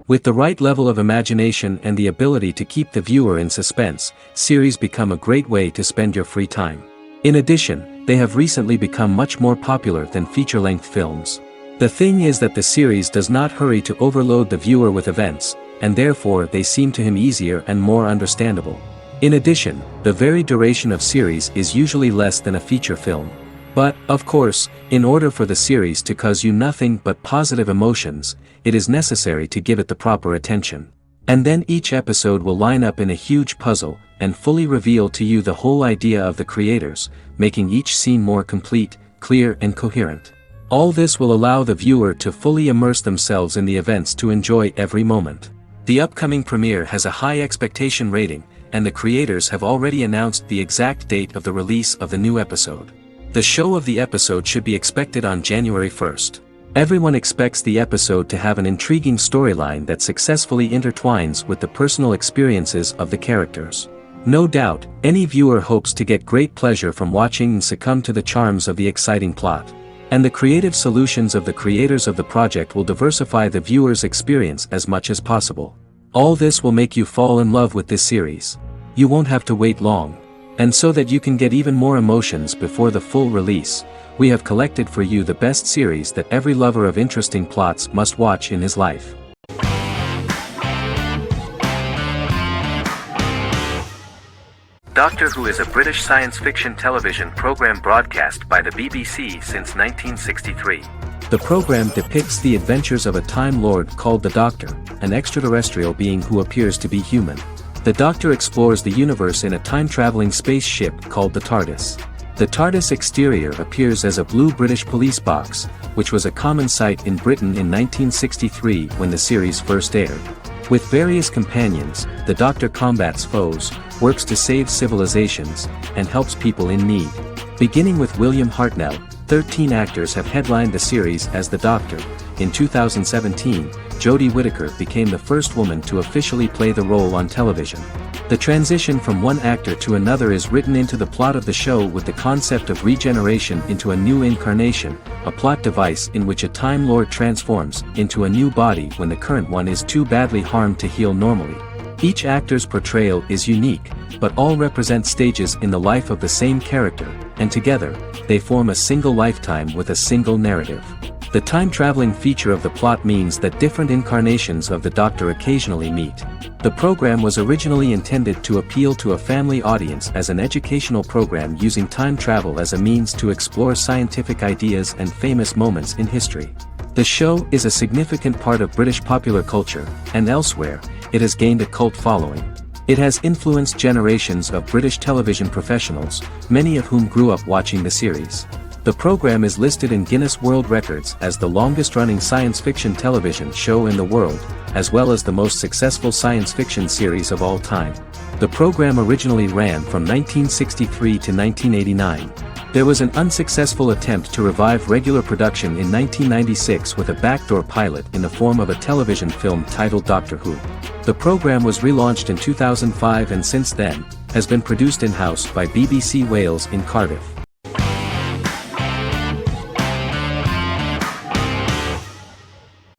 With the right level of imagination and the ability to keep the viewer in suspense, series become a great way to spend your free time. In addition, they have recently become much more popular than feature-length films. The thing is that the series does not hurry to overload the viewer with events, and therefore they seem to him easier and more understandable. In addition, the very duration of series is usually less than a feature film. But, of course, in order for the series to cause you nothing but positive emotions, it is necessary to give it the proper attention. And then each episode will line up in a huge puzzle, and fully reveal to you the whole idea of the creators, making each scene more complete, clear and coherent. All this will allow the viewer to fully immerse themselves in the events to enjoy every moment. The upcoming premiere has a high expectation rating, and the creators have already announced the exact date of the release of the new episode. The show of the episode should be expected on January 1st. Everyone expects the episode to have an intriguing storyline that successfully intertwines with the personal experiences of the characters. No doubt, any viewer hopes to get great pleasure from watching and succumb to the charms of the exciting plot. And the creative solutions of the creators of the project will diversify the viewer's experience as much as possible. All this will make you fall in love with this series. You won't have to wait long. And so that you can get even more emotions before the full release, we have collected for you the best series that every lover of interesting plots must watch in his life. Doctor Who is a British science fiction television program broadcast by the BBC since 1963. The program depicts the adventures of a Time Lord called the Doctor, an extraterrestrial being who appears to be human. The Doctor explores the universe in a time-traveling spaceship called the TARDIS. The TARDIS exterior appears as a blue British police box, which was a common sight in Britain in 1963 when the series first aired. With various companions, the Doctor combats foes, works to save civilizations, and helps people in need. Beginning with William Hartnell, 13 actors have headlined the series as the Doctor. In 2017, Jodie Whittaker became the first woman to officially play the role on television. The transition from one actor to another is written into the plot of the show with the concept of regeneration into a new incarnation, a plot device in which a Time Lord transforms into a new body when the current one is too badly harmed to heal normally. Each actor's portrayal is unique, but all represent stages in the life of the same character, and together, they form a single lifetime with a single narrative. The time-traveling feature of the plot means that different incarnations of the Doctor occasionally meet. The program was originally intended to appeal to a family audience as an educational program using time travel as a means to explore scientific ideas and famous moments in history. The show is a significant part of British popular culture, and elsewhere, it has gained a cult following. It has influenced generations of British television professionals, many of whom grew up watching the series. The program is listed in Guinness World Records as the longest-running science fiction television show in the world, as well as the most successful science fiction series of all time. The program originally ran from 1963 to 1989. There was an unsuccessful attempt to revive regular production in 1996 with a backdoor pilot in the form of a television film titled Doctor Who. The program was relaunched in 2005 and since then, has been produced in-house by BBC Wales in Cardiff.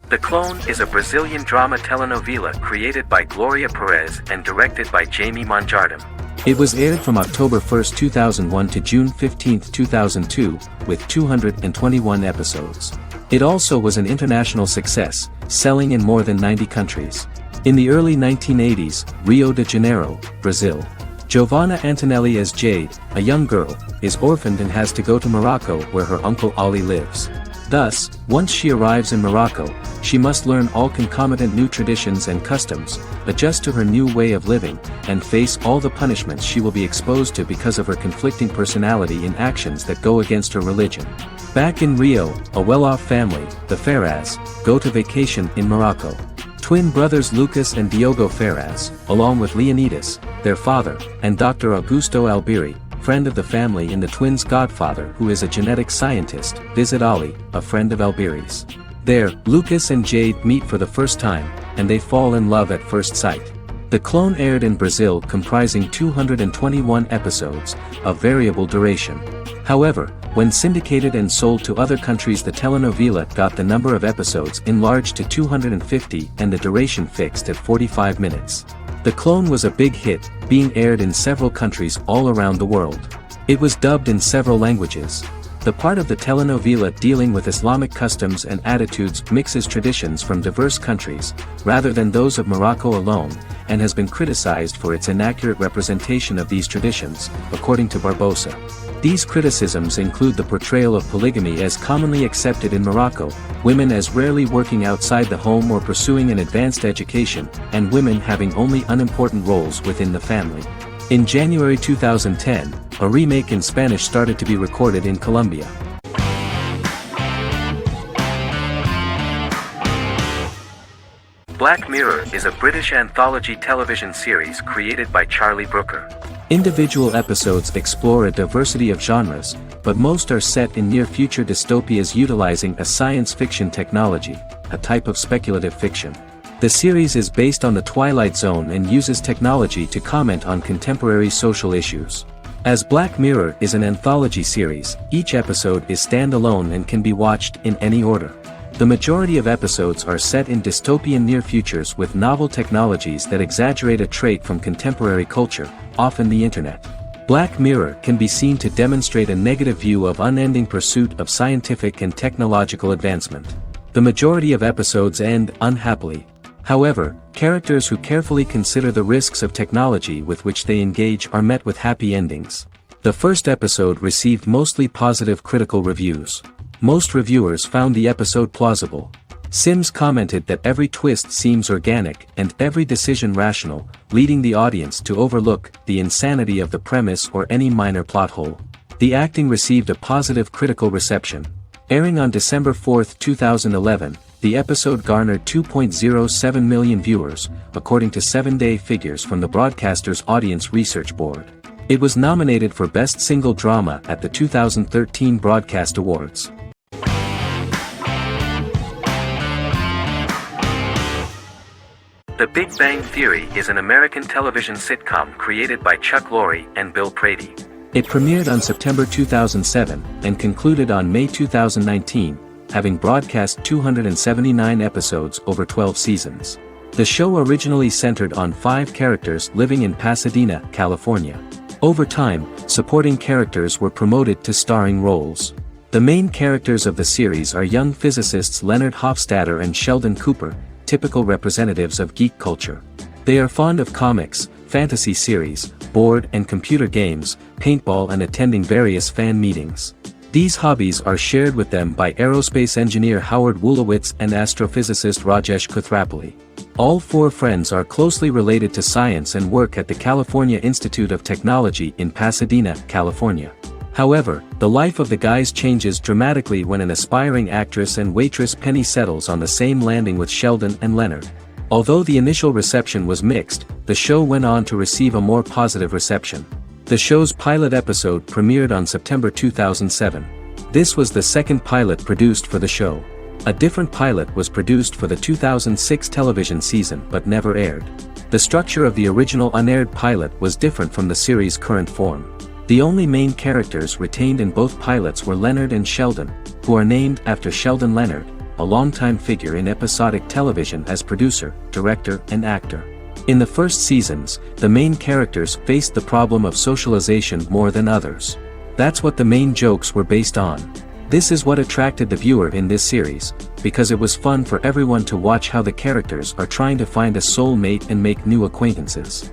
The Clone is a Brazilian drama telenovela created by Gloria Perez and directed by Jamie Monjardim. It was aired from October 1, 2001 to June 15, 2002, with 221 episodes. It also was an international success, selling in more than 90 countries. In the early 1980s, Rio de Janeiro, Brazil. Giovanna Antonelli as Jade, a young girl, is orphaned and has to go to Morocco where her uncle Ali lives. Thus, once she arrives in Morocco, she must learn all concomitant new traditions and customs, adjust to her new way of living, and face all the punishments she will be exposed to because of her conflicting personality in actions that go against her religion. Back in Rio, a well-off family, the Ferraz, go to vacation in Morocco. Twin brothers Lucas and Diogo Ferraz, along with Leonidas, their father, and Dr. Augusto Albiri, friend of the family and the twins' godfather who is a genetic scientist, visit Ali, a friend of Albiri's. There, Lucas and Jade meet for the first time, and they fall in love at first sight. The Clone aired in Brazil comprising 221 episodes, of variable duration. However, When syndicated and sold to other countries, the telenovela got the number of episodes enlarged to 250 and the duration fixed at 45 minutes. The Clone was a big hit, being aired in several countries all around the world. It was dubbed in several languages. The part of the telenovela dealing with Islamic customs and attitudes mixes traditions from diverse countries, rather than those of Morocco alone, and has been criticized for its inaccurate representation of these traditions, according to Barbosa. These criticisms include the portrayal of polygamy as commonly accepted in Morocco, women as rarely working outside the home or pursuing an advanced education, and women having only unimportant roles within the family. In January 2010, a remake in Spanish started to be recorded in Colombia. Black Mirror is a British anthology television series created by Charlie Brooker. Individual episodes explore a diversity of genres, but most are set in near-future dystopias utilizing a science fiction technology, a type of speculative fiction. The series is based on the Twilight Zone and uses technology to comment on contemporary social issues. As Black Mirror is an anthology series, each episode is standalone and can be watched in any order. The majority of episodes are set in dystopian near futures with novel technologies that exaggerate a trait from contemporary culture, often the internet. Black Mirror can be seen to demonstrate a negative view of unending pursuit of scientific and technological advancement. The majority of episodes end unhappily. However, characters who carefully consider the risks of technology with which they engage are met with happy endings. The first episode received mostly positive critical reviews. Most reviewers found the episode plausible. Sims commented that every twist seems organic and every decision rational, leading the audience to overlook the insanity of the premise or any minor plot hole. The acting received a positive critical reception. Airing on December 4, 2011, the episode garnered 2.07 million viewers, according to 7-day figures from the broadcaster's Audience Research Board. It was nominated for Best Single Drama at the 2013 Broadcast Awards. The Big Bang Theory is an American television sitcom created by Chuck Lorre and Bill Prady. It premiered on September 2007 and concluded on May 2019, having broadcast 279 episodes over 12 seasons. The show originally centered on 5 characters living in Pasadena, California. Over time, supporting characters were promoted to starring roles. The main characters of the series are young physicists Leonard Hofstadter and Sheldon Cooper, typical representatives of geek culture. They are fond of comics, fantasy series, board and computer games, paintball and attending various fan meetings. These hobbies are shared with them by aerospace engineer Howard Wolowitz and astrophysicist Rajesh Kuthrapalli. All 4 friends are closely related to science and work at the California Institute of Technology in Pasadena, California. However, the life of the guys changes dramatically when an aspiring actress and waitress Penny settles on the same landing with Sheldon and Leonard. Although the initial reception was mixed, the show went on to receive a more positive reception. The show's pilot episode premiered on September 2007. This was the second pilot produced for the show. A different pilot was produced for the 2006 television season but never aired. The structure of the original unaired pilot was different from the series' current form. The only main characters retained in both pilots were Leonard and Sheldon, who are named after Sheldon Leonard, a longtime figure in episodic television as producer, director, and actor. In the first seasons, the main characters faced the problem of socialization more than others. That's what the main jokes were based on. This is what attracted the viewer in this series, because it was fun for everyone to watch how the characters are trying to find a soul mate and make new acquaintances.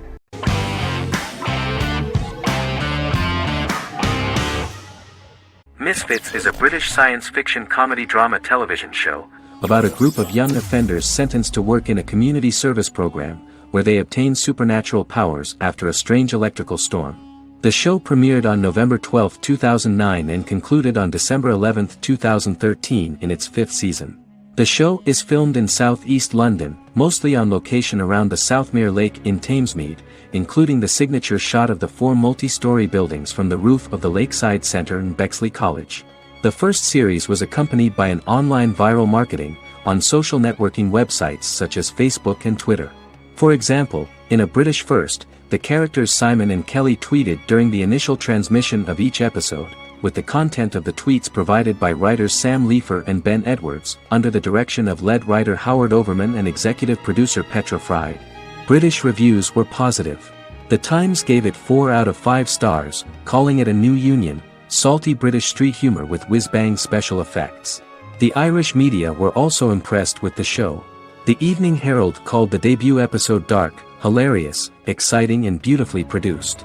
Misfits is a British science fiction comedy drama television show about a group of young offenders sentenced to work in a community service program, where they obtain supernatural powers after a strange electrical storm. The show premiered on November 12, 2009 and concluded on December 11, 2013 in its 5th season. The show is filmed in southeast London, mostly on location around the Southmere Lake in Thamesmead, including the signature shot of the 4 multi-story buildings from the roof of the Lakeside Centre in Bexley College. The first series was accompanied by an online viral marketing on social networking websites such as Facebook and Twitter. For example, in a British first, the characters Simon and Kelly tweeted during the initial transmission of each episode, with the content of the tweets provided by writers Sam Leifer and Ben Edwards, under the direction of lead writer Howard Overman and executive producer Petra Fried. British reviews were positive. The Times gave it 4 out of 5 stars, calling it a new union, salty British street humor with whiz-bang special effects. The Irish media were also impressed with the show. The Evening Herald called the debut episode dark, hilarious, exciting and beautifully produced.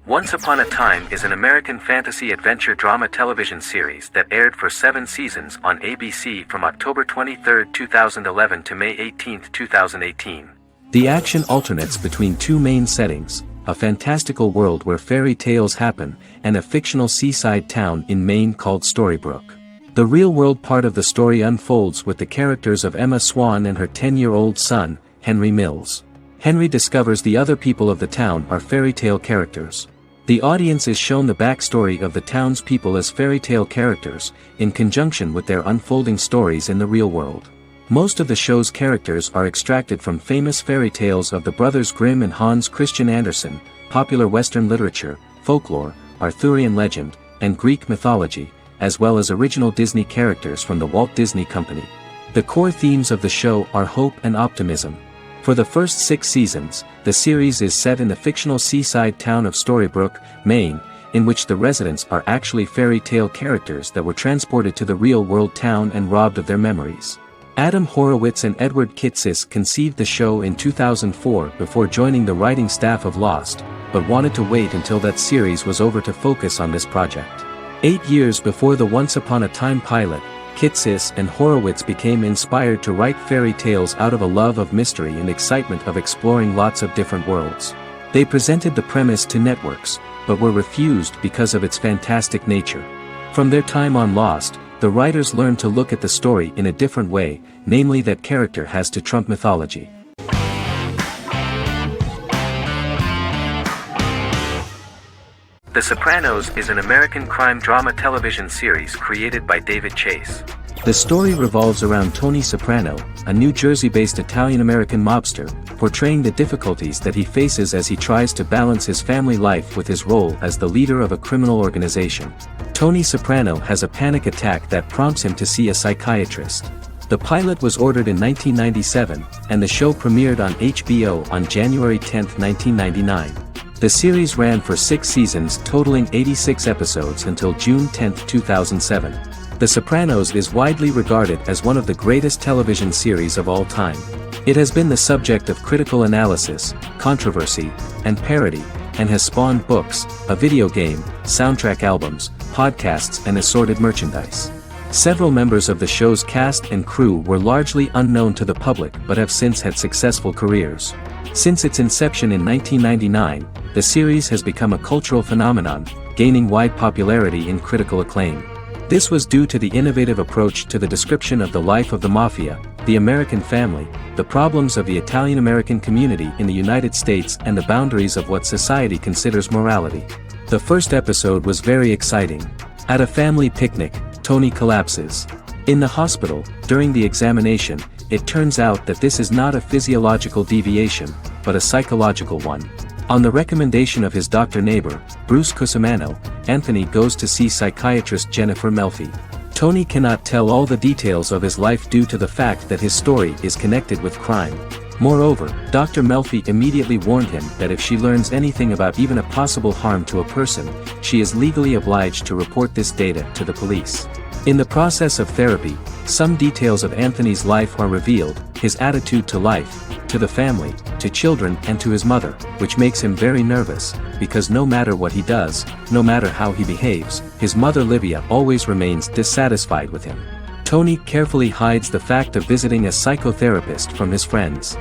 Once Upon a Time is an American fantasy adventure drama television series that aired for 7 seasons on ABC from October 23, 2011 to May 18, 2018. The action alternates between 2 main settings, a fantastical world where fairy tales happen, and a fictional seaside town in Maine called Storybrooke. The real-world part of the story unfolds with the characters of Emma Swan and her 10-year-old son, Henry Mills. Henry discovers the other people of the town are fairy tale characters. The audience is shown the backstory of the town's people as fairy tale characters, in conjunction with their unfolding stories in the real world. Most of the show's characters are extracted from famous fairy tales of the Brothers Grimm and Hans Christian Andersen, popular Western literature, folklore, Arthurian legend, and Greek mythology, as well as original Disney characters from the Walt Disney Company. The core themes of the show are hope and optimism. For the first 6 seasons, the series is set in the fictional seaside town of Storybrooke, Maine, in which the residents are actually fairy tale characters that were transported to the real-world town and robbed of their memories. Adam Horowitz and Edward Kitsis conceived the show in 2004 before joining the writing staff of Lost, but wanted to wait until that series was over to focus on this project. 8 years before the Once Upon a Time pilot, Kitsis and Horowitz became inspired to write fairy tales out of a love of mystery and excitement of exploring lots of different worlds. They presented the premise to networks, but were refused because of its fantastic nature. From their time on Lost, the writers learned to look at the story in a different way, namely that character has to trump mythology. The Sopranos is an American crime drama television series created by David Chase. The story revolves around Tony Soprano, a New Jersey-based Italian-American mobster, portraying the difficulties that he faces as he tries to balance his family life with his role as the leader of a criminal organization. Tony Soprano has a panic attack that prompts him to see a psychiatrist. The pilot was ordered in 1997, and the show premiered on HBO on January 10, 1999. The series ran for 6 seasons totaling 86 episodes until June 10, 2007. The Sopranos is widely regarded as one of the greatest television series of all time. It has been the subject of critical analysis, controversy, and parody, and has spawned books, a video game, soundtrack albums, podcasts and assorted merchandise. Several members of the show's cast and crew were largely unknown to the public but have since had successful careers. Since its inception in 1999, the series has become a cultural phenomenon, gaining wide popularity and critical acclaim. This was due to the innovative approach to the description of the life of the mafia, the American family, the problems of the Italian-American community in the United States and the boundaries of what society considers morality. The first episode was very exciting. At a family picnic, Tony collapses. In the hospital, during the examination, it turns out that this is not a physiological deviation, but a psychological one. On the recommendation of his doctor neighbor, Bruce Cusimano, Anthony goes to see psychiatrist Jennifer Melfi. Tony cannot tell all the details of his life due to the fact that his story is connected with crime. Moreover, Dr. Melfi immediately warned him that if she learns anything about even a possible harm to a person, she is legally obliged to report this data to the police. In the process of therapy, some details of Anthony's life are revealed, his attitude to life, to the family, to children and to his mother, which makes him very nervous, because no matter what he does, no matter how he behaves, his mother Livia always remains dissatisfied with him. Tony carefully hides the fact of visiting a psychotherapist from his friends.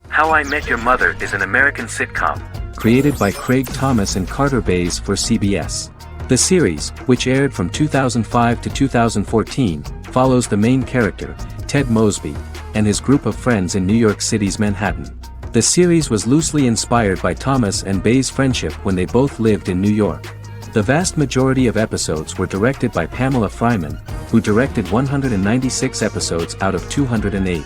How I Met Your Mother is an American sitcom, created by Craig Thomas and Carter Bays for CBS. The series, which aired from 2005 to 2014, follows the main character, Ted Mosby, and his group of friends in New York City's Manhattan. The series was loosely inspired by Thomas and Bays' friendship when they both lived in New York. The vast majority of episodes were directed by Pamela Fryman, who directed 196 episodes out of 208.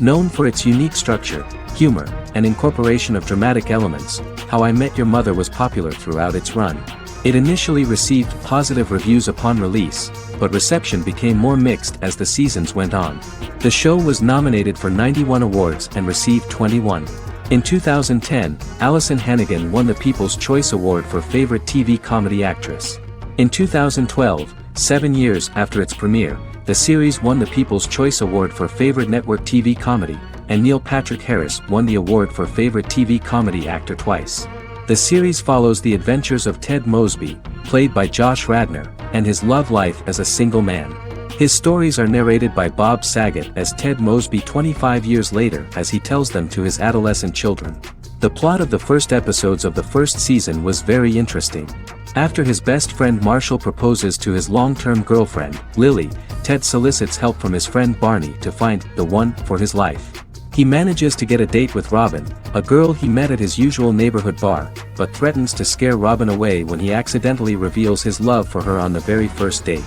Known for its unique structure, humor, and incorporation of dramatic elements, How I Met Your Mother was popular throughout its run. It initially received positive reviews upon release, but reception became more mixed as the seasons went on. The show was nominated for 91 awards and received 21. In 2010, Alyson Hannigan won the People's Choice Award for Favorite TV Comedy Actress. In 2012, 7 years after its premiere, the series won the People's Choice Award for Favorite Network TV Comedy, and Neil Patrick Harris won the award for Favorite TV Comedy Actor twice. The series follows the adventures of Ted Mosby, played by Josh Radnor, and his love life as a single man. His stories are narrated by Bob Saget as Ted Mosby 25 years later as he tells them to his adolescent children. The plot of the first episodes of the first season was very interesting. After his best friend Marshall proposes to his long-term girlfriend, Lily, Ted solicits help from his friend Barney to find the one for his life. He manages to get a date with Robin, a girl he met at his usual neighborhood bar, but threatens to scare Robin away when he accidentally reveals his love for her on the very first date.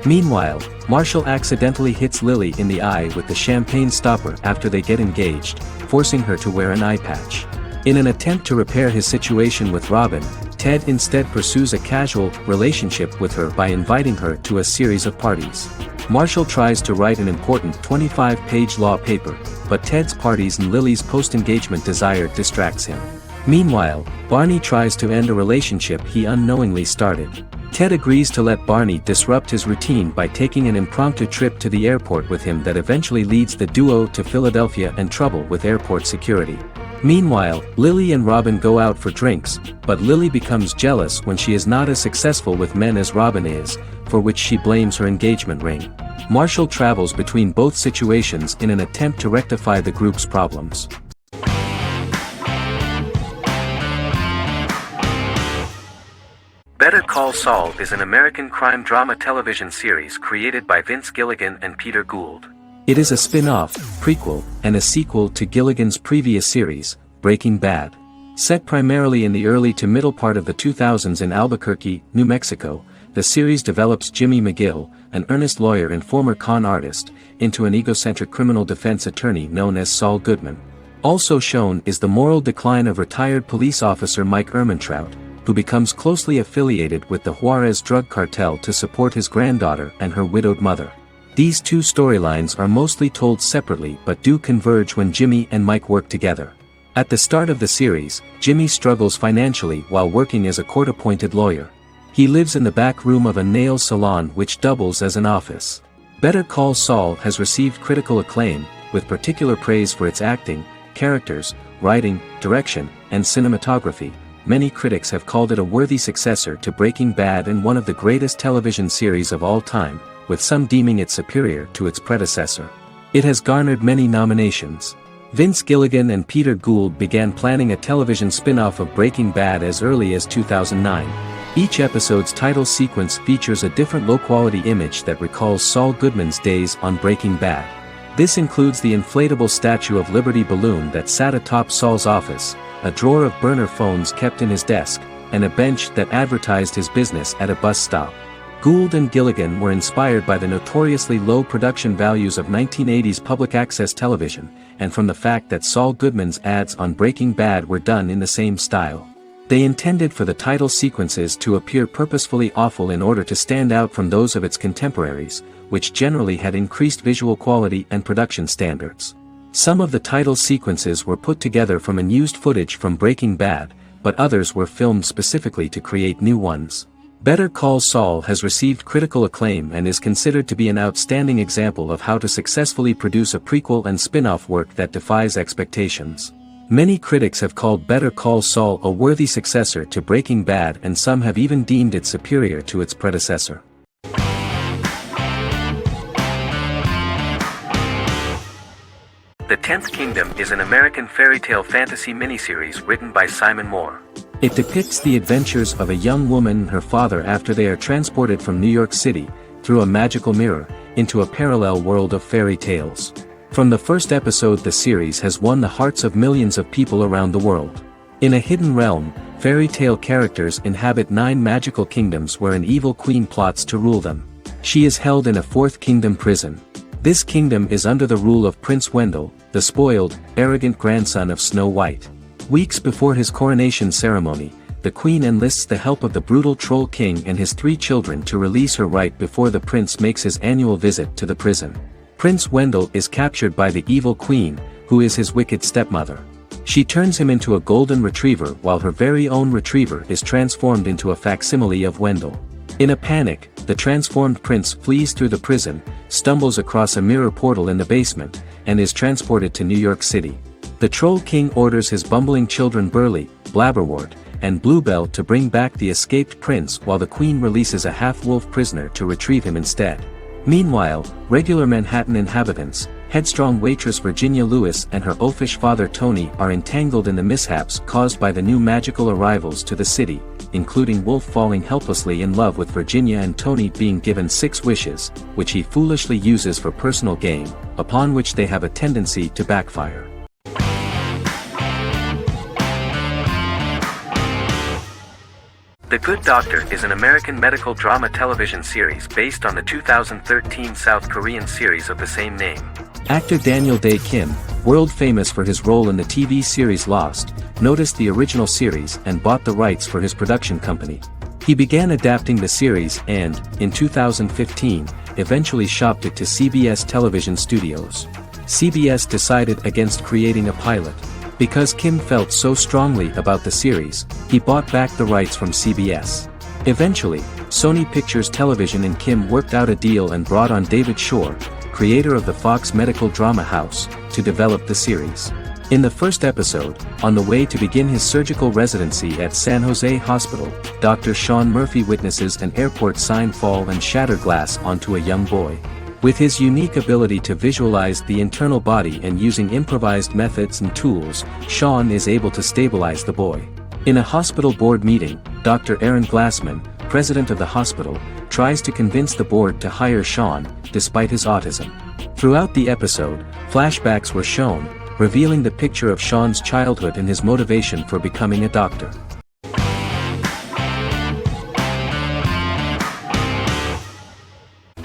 Meanwhile, Marshall accidentally hits Lily in the eye with the champagne stopper after they get engaged, forcing her to wear an eye patch. In an attempt to repair his situation with Robin, Ted instead pursues a casual relationship with her by inviting her to a series of parties. Marshall tries to write an important 25-page law paper, but Ted's parties and Lily's post-engagement desire distracts him. Meanwhile, Barney tries to end a relationship he unknowingly started. Ted agrees to let Barney disrupt his routine by taking an impromptu trip to the airport with him that eventually leads the duo to Philadelphia and trouble with airport security. Meanwhile, Lily and Robin go out for drinks, but Lily becomes jealous when she is not as successful with men as Robin is, for which she blames her engagement ring. Marshall travels between both situations in an attempt to rectify the group's problems. Better Call Saul is an American crime drama television series created by Vince Gilligan and Peter Gould. It is a spin-off, prequel, and a sequel to Gilligan's previous series, Breaking Bad. Set primarily in the early to middle part of the 2000s in Albuquerque, New Mexico, the series develops Jimmy McGill, an earnest lawyer and former con artist, into an egocentric criminal defense attorney known as Saul Goodman. Also shown is the moral decline of retired police officer Mike Ehrmantraut, who becomes closely affiliated with the Juarez drug cartel to support his granddaughter and her widowed mother. These two storylines are mostly told separately but do converge when Jimmy and Mike work together. At the start of the series, Jimmy struggles financially while working as a court-appointed lawyer. He lives in the back room of a nail salon which doubles as an office. Better Call Saul has received critical acclaim, with particular praise for its acting, characters, writing, direction, and cinematography. Many critics have called it a worthy successor to Breaking Bad and one of the greatest television series of all time, with some deeming it superior to its predecessor. It has garnered many nominations. Vince Gilligan and Peter Gould began planning a television spin-off of Breaking Bad as early as 2009. Each episode's title sequence features a different low-quality image that recalls Saul Goodman's days on Breaking Bad. This includes the inflatable Statue of Liberty balloon that sat atop Saul's office, a drawer of burner phones kept in his desk, and a bench that advertised his business at a bus stop. Gould and Gilligan were inspired by the notoriously low production values of 1980s public access television, and from the fact that Saul Goodman's ads on Breaking Bad were done in the same style. They intended for the title sequences to appear purposefully awful in order to stand out from those of its contemporaries, which generally had increased visual quality and production standards. Some of the title sequences were put together from unused footage from Breaking Bad, but others were filmed specifically to create new ones. Better Call Saul has received critical acclaim and is considered to be an outstanding example of how to successfully produce a prequel and spin-off work that defies expectations. Many critics have called Better Call Saul a worthy successor to Breaking Bad, and some have even deemed it superior to its predecessor. The Tenth Kingdom is an American fairy tale fantasy miniseries written by Simon Moore. It depicts the adventures of a young woman and her father after they are transported from New York City, through a magical mirror, into a parallel world of fairy tales. From the first episode, the series has won the hearts of millions of people around the world. In a hidden realm, fairy tale characters inhabit 9 magical kingdoms where an evil queen plots to rule them. She is held in a Fourth Kingdom prison. This kingdom is under the rule of Prince Wendell, the spoiled, arrogant grandson of Snow White. Weeks before his coronation ceremony, the queen enlists the help of the brutal Troll King and his 3 children to release her right before the prince makes his annual visit to the prison. Prince Wendell is captured by the evil queen, who is his wicked stepmother. She turns him into a golden retriever while her very own retriever is transformed into a facsimile of Wendell. In a panic, the transformed prince flees through the prison, stumbles across a mirror portal in the basement, and is transported to New York City. The Troll King orders his bumbling children Burly, Blabberwort, and Bluebell to bring back the escaped prince while the queen releases a half-wolf prisoner to retrieve him instead. Meanwhile, regular Manhattan inhabitants, headstrong waitress Virginia Lewis and her oafish father Tony are entangled in the mishaps caused by the new magical arrivals to the city, including Wolf falling helplessly in love with Virginia and Tony being given 6 wishes, which he foolishly uses for personal gain, upon which they have a tendency to backfire. The Good Doctor is an American medical drama television series based on the 2013 South Korean series of the same name. Actor Daniel Dae Kim, world famous for his role in the TV series Lost, noticed the original series and bought the rights for his production company. He began adapting the series and, in 2015, eventually shopped it to CBS Television Studios. CBS decided against creating a pilot. Because Kim felt so strongly about the series, he bought back the rights from CBS. Eventually, Sony Pictures Television and Kim worked out a deal and brought on David Shore, creator of the Fox medical drama house, to develop the series. In the first episode, on the way to begin his surgical residency at San Jose Hospital, Dr. Sean Murphy witnesses an airport sign fall and shatter glass onto a young boy. With his unique ability to visualize the internal body and using improvised methods and tools, Sean is able to stabilize the boy. In a hospital board meeting, Dr. Aaron Glassman, president of the hospital, tries to convince the board to hire Sean, despite his autism. Throughout the episode, flashbacks were shown, revealing the picture of Sean's childhood and his motivation for becoming a doctor.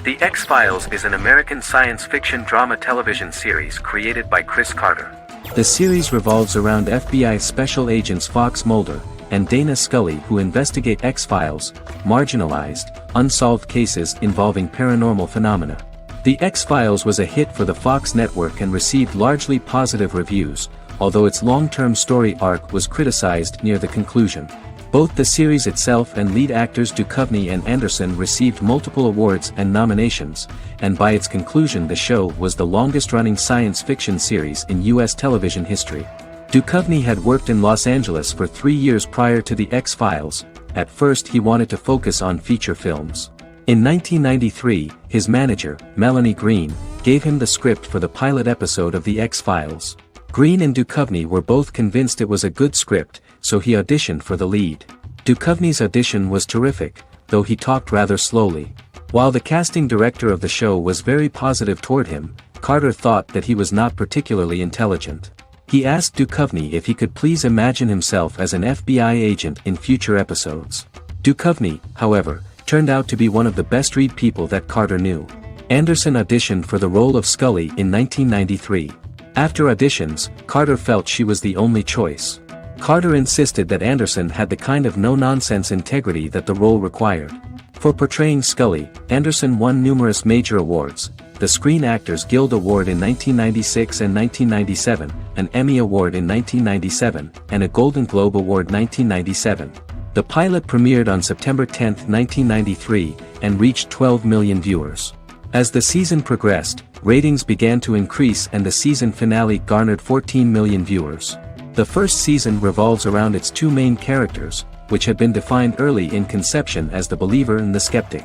The X-Files is an American science fiction drama television series created by Chris Carter. The series revolves around FBI special agents Fox Mulder and Dana Scully who investigate X-Files, marginalized, unsolved cases involving paranormal phenomena. The X-Files was a hit for the Fox network and received largely positive reviews, although its long-term story arc was criticized near the conclusion. Both the series itself and lead actors Duchovny and Anderson received multiple awards and nominations, and by its conclusion the show was the longest-running science fiction series in U.S. television history. Duchovny had worked in Los Angeles for 3 years prior to The X-Files. At first he wanted to focus on feature films. In 1993, his manager, Melanie Green, gave him the script for the pilot episode of The X-Files. Green and Duchovny were both convinced it was a good script, so he auditioned for the lead. Duchovny's audition was terrific, though he talked rather slowly. While the casting director of the show was very positive toward him, Carter thought that he was not particularly intelligent. He asked Duchovny if he could please imagine himself as an FBI agent in future episodes. Duchovny, however, turned out to be one of the best-read people that Carter knew. Anderson auditioned for the role of Scully in 1993. After auditions, Carter felt she was the only choice. Carter insisted that Anderson had the kind of no-nonsense integrity that the role required. For portraying Scully, Anderson won numerous major awards, the Screen Actors Guild Award in 1996 and 1997, an Emmy Award in 1997, and a Golden Globe Award 1997. The pilot premiered on September 10, 1993, and reached 12 million viewers. As the season progressed, ratings began to increase and the season finale garnered 14 million viewers. The first season revolves around its 2 main characters, which had been defined early in conception as the believer and the skeptic.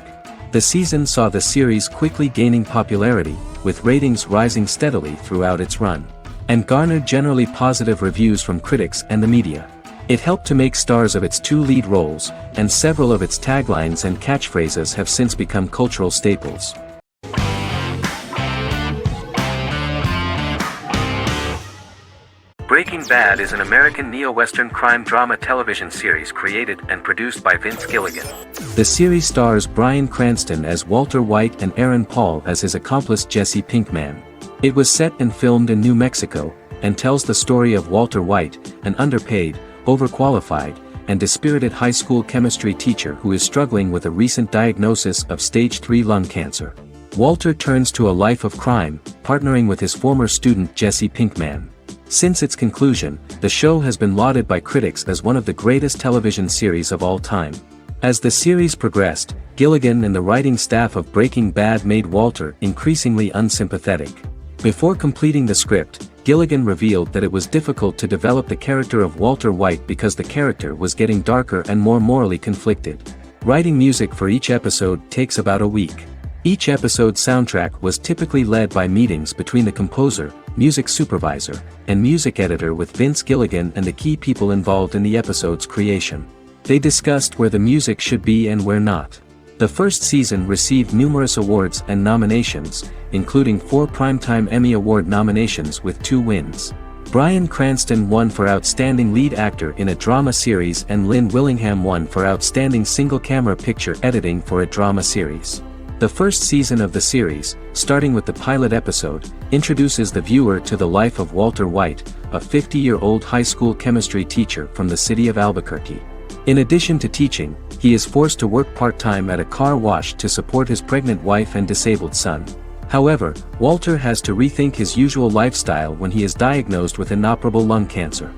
The season saw the series quickly gaining popularity, with ratings rising steadily throughout its run, and garnered generally positive reviews from critics and the media. It helped to make stars of its 2 lead roles, and several of its taglines and catchphrases have since become cultural staples. Breaking Bad is an American neo-Western crime drama television series created and produced by Vince Gilligan. The series stars Bryan Cranston as Walter White and Aaron Paul as his accomplice Jesse Pinkman. It was set and filmed in New Mexico, and tells the story of Walter White, an underpaid, overqualified, and dispirited high school chemistry teacher who is struggling with a recent diagnosis of stage 3 lung cancer. Walter turns to a life of crime, partnering with his former student Jesse Pinkman. Since its conclusion, the show has been lauded by critics as one of the greatest television series of all time. As the series progressed, Gilligan and the writing staff of Breaking Bad made Walter increasingly unsympathetic. Before completing the script, Gilligan revealed that it was difficult to develop the character of Walter White because the character was getting darker and more morally conflicted. Writing music for each episode takes about a week. Each episode's soundtrack was typically led by meetings between the composer, music supervisor, and music editor with Vince Gilligan and the key people involved in the episode's creation. They discussed where the music should be and where not. The first season received numerous awards and nominations, including 4 Primetime Emmy Award nominations with 2 wins. Bryan Cranston won for Outstanding Lead Actor in a Drama Series and Lynn Willingham won for Outstanding Single-Camera Picture Editing for a Drama Series. The first season of the series, starting with the pilot episode, introduces the viewer to the life of Walter White, a 50-year-old high school chemistry teacher from the city of Albuquerque. In addition to teaching, he is forced to work part-time at a car wash to support his pregnant wife and disabled son. However, Walter has to rethink his usual lifestyle when he is diagnosed with inoperable lung cancer.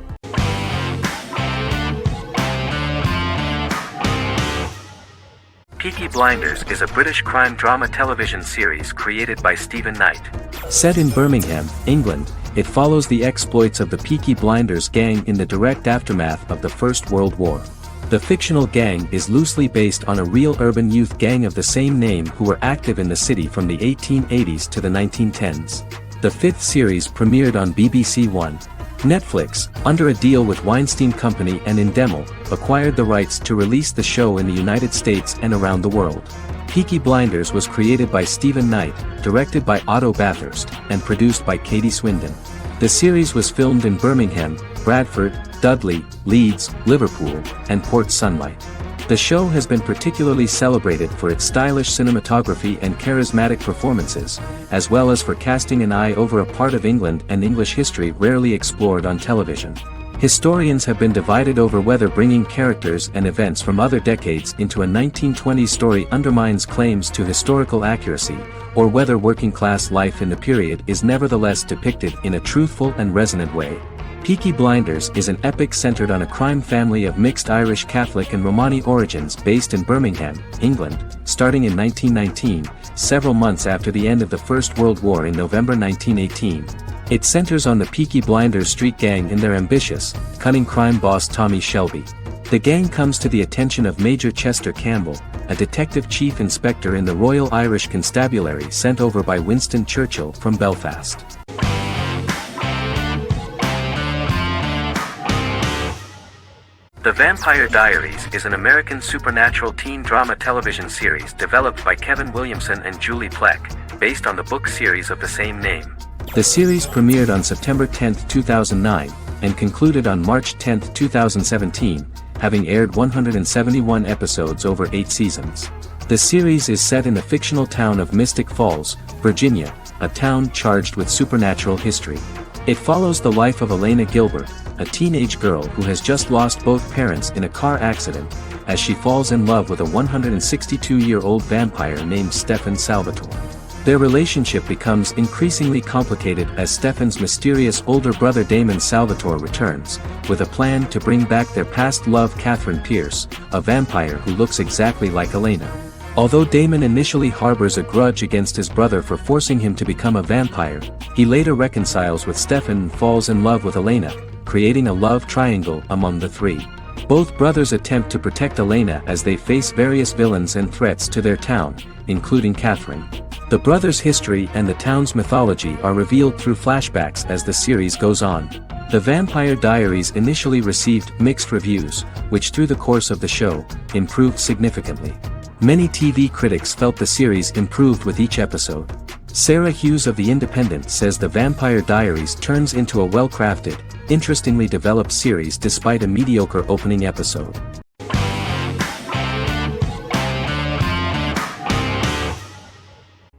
Peaky Blinders is a British crime drama television series created by Stephen Knight. Set in Birmingham, England, it follows the exploits of the Peaky Blinders gang in the direct aftermath of the First World War. The fictional gang is loosely based on a real urban youth gang of the same name who were active in the city from the 1880s to the 1910s. The 5th series premiered on BBC One. Netflix, under a deal with Weinstein Company and Endemol, acquired the rights to release the show in the United States and around the world. Peaky Blinders was created by Stephen Knight, directed by Otto Bathurst, and produced by Katie Swindon. The series was filmed in Birmingham, Bradford, Dudley, Leeds, Liverpool, and Port Sunlight. The show has been particularly celebrated for its stylish cinematography and charismatic performances, as well as for casting an eye over a part of England and English history rarely explored on television. Historians have been divided over whether bringing characters and events from other decades into a 1920s story undermines claims to historical accuracy, or whether working-class life in the period is nevertheless depicted in a truthful and resonant way. Peaky Blinders is an epic centered on a crime family of mixed Irish Catholic and Romani origins based in Birmingham, England, starting in 1919, several months after the end of the First World War in November 1918. It centers on the Peaky Blinders street gang and their ambitious, cunning crime boss Tommy Shelby. The gang comes to the attention of Major Chester Campbell, a detective chief inspector in the Royal Irish Constabulary sent over by Winston Churchill from Belfast. The Vampire Diaries is an American supernatural teen drama television series developed by Kevin Williamson and Julie Plec, based on the book series of the same name. The series premiered on September 10, 2009, and concluded on March 10, 2017, having aired 171 episodes over 8 seasons. The series is set in the fictional town of Mystic Falls, Virginia, a town charged with supernatural history. It follows the life of Elena Gilbert, a teenage girl who has just lost both parents in a car accident, as she falls in love with a 162-year-old vampire named Stefan Salvatore. Their relationship becomes increasingly complicated as Stefan's mysterious older brother Damon Salvatore returns, with a plan to bring back their past love Catherine Pierce, a vampire who looks exactly like Elena. Although Damon initially harbors a grudge against his brother for forcing him to become a vampire, he later reconciles with Stefan and falls in love with Elena, creating a love triangle among the three. Both brothers attempt to protect Elena as they face various villains and threats to their town, including Catherine. The brothers' history and the town's mythology are revealed through flashbacks as the series goes on. The Vampire Diaries initially received mixed reviews, which through the course of the show, improved significantly. Many TV critics felt the series improved with each episode. Sarah Hughes of The Independent says The Vampire Diaries turns into a well-crafted, interestingly developed series despite a mediocre opening episode.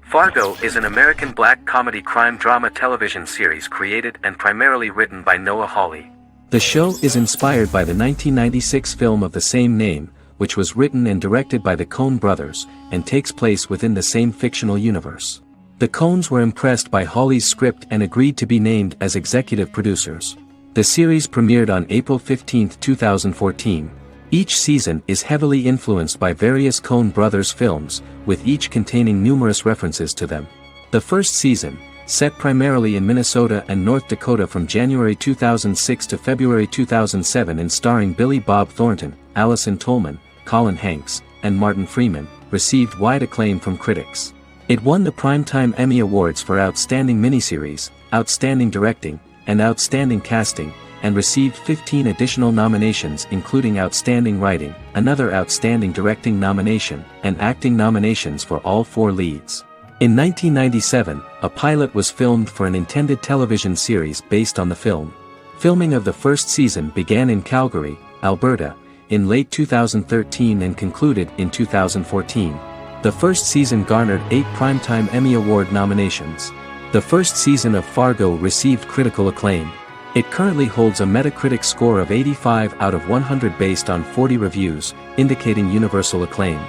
Fargo is an American black comedy crime drama television series created and primarily written by Noah Hawley. The show is inspired by the 1996 film of the same name, which was written and directed by the Coen brothers, and takes place within the same fictional universe. The Coens were impressed by Hawley's script and agreed to be named as executive producers. The series premiered on April 15, 2014. Each season is heavily influenced by various Coen brothers films, with each containing numerous references to them. The first season, set primarily in Minnesota and North Dakota from January 2006 to February 2007 and starring Billy Bob Thornton, Allison Tolman, Colin Hanks, and Martin Freeman, received wide acclaim from critics. It won the Primetime Emmy Awards for Outstanding Miniseries, Outstanding Directing, and Outstanding Casting, and received 15 additional nominations including Outstanding Writing, another Outstanding Directing nomination, and acting nominations for all 4 leads. In 1997, a pilot was filmed for an intended television series based on the film. Filming of the first season began in Calgary, Alberta, in late 2013 and concluded in 2014. The first season garnered 8 Primetime Emmy Award nominations. The first season of Fargo received critical acclaim. It currently holds a Metacritic score of 85 out of 100 based on 40 reviews, indicating universal acclaim.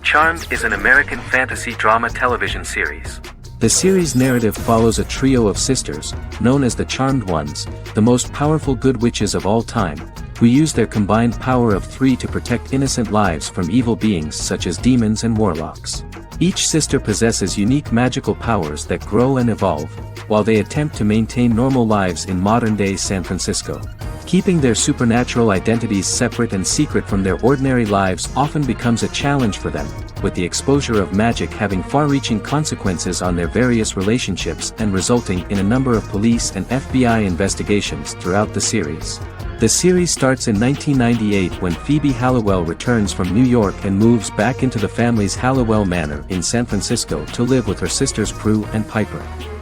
Charmed is an American fantasy drama television series. The series' narrative follows a trio of sisters, known as the Charmed Ones, the most powerful good witches of all time, who use their combined power of 3 to protect innocent lives from evil beings such as demons and warlocks. Each sister possesses unique magical powers that grow and evolve, while they attempt to maintain normal lives in modern-day San Francisco. Keeping their supernatural identities separate and secret from their ordinary lives often becomes a challenge for them, with the exposure of magic having far-reaching consequences on their various relationships and resulting in a number of police and FBI investigations throughout the series. The series starts in 1998 when Phoebe Halliwell returns from New York and moves back into the family's Halliwell Manor in San Francisco to live with her sisters Prue and Piper.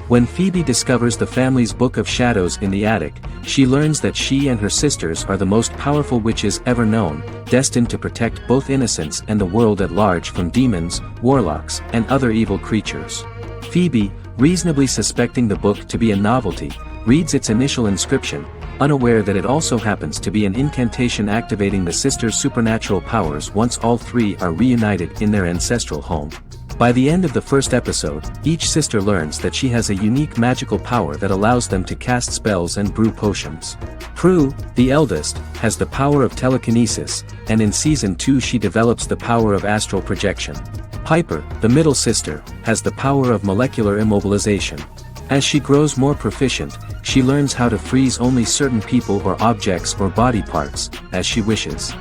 When Phoebe discovers the family's Book of Shadows in the attic, she learns that she and her sisters are the most powerful witches ever known, destined to protect both innocents and the world at large from demons, warlocks, and other evil creatures. Phoebe, reasonably suspecting the book to be a novelty, reads its initial inscription, unaware that it also happens to be an incantation activating the sisters' supernatural powers once all 3 are reunited in their ancestral home. By the end of the first episode, each sister learns that she has a unique magical power that allows them to cast spells and brew potions. Prue, the eldest, has the power of telekinesis, and in Season 2 she develops the power of astral projection. Piper, the middle sister, has the power of molecular immobilization. As she grows more proficient, she learns how to freeze only certain people or objects or body parts, as she wishes.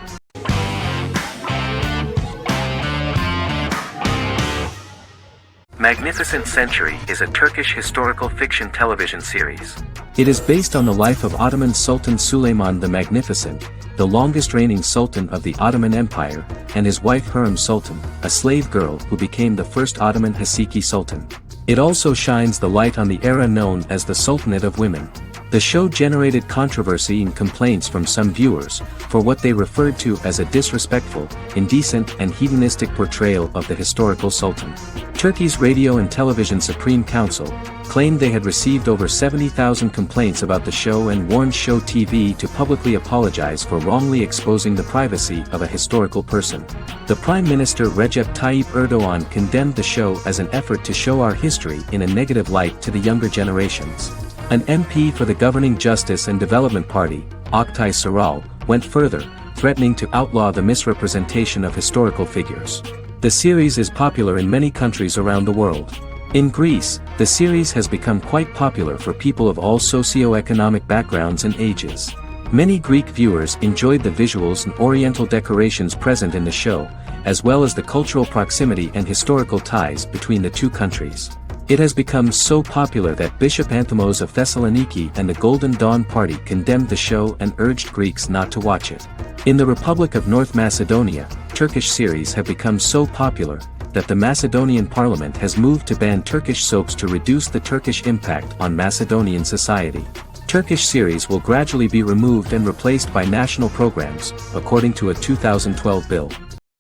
Magnificent Century is a Turkish historical fiction television series. It is based on the life of Ottoman Sultan Süleyman the Magnificent, the longest reigning sultan of the Ottoman Empire, and his wife Hürrem Sultan, a slave girl who became the first Ottoman Haseki Sultan. It also shines the light on the era known as the Sultanate of Women. The show generated controversy and complaints from some viewers, for what they referred to as a disrespectful, indecent and hedonistic portrayal of the historical sultan. Turkey's Radio and Television Supreme Council claimed they had received over 70,000 complaints about the show and warned Show TV to publicly apologize for wrongly exposing the privacy of a historical person. The Prime Minister Recep Tayyip Erdogan condemned the show as an effort to show our history in a negative light to the younger generations. An MP for the governing Justice and Development Party, Oktay Saral, went further, threatening to outlaw the misrepresentation of historical figures. The series is popular in many countries around the world. In Greece, the series has become quite popular for people of all socio-economic backgrounds and ages. Many Greek viewers enjoyed the visuals and oriental decorations present in the show, as well as the cultural proximity and historical ties between the two countries. It has become so popular that Bishop Anthimos of Thessaloniki and the Golden Dawn Party condemned the show and urged Greeks not to watch it. In the Republic of North Macedonia, Turkish series have become so popular that the Macedonian parliament has moved to ban Turkish soaps to reduce the Turkish impact on Macedonian society. Turkish series will gradually be removed and replaced by national programs, according to a 2012 bill.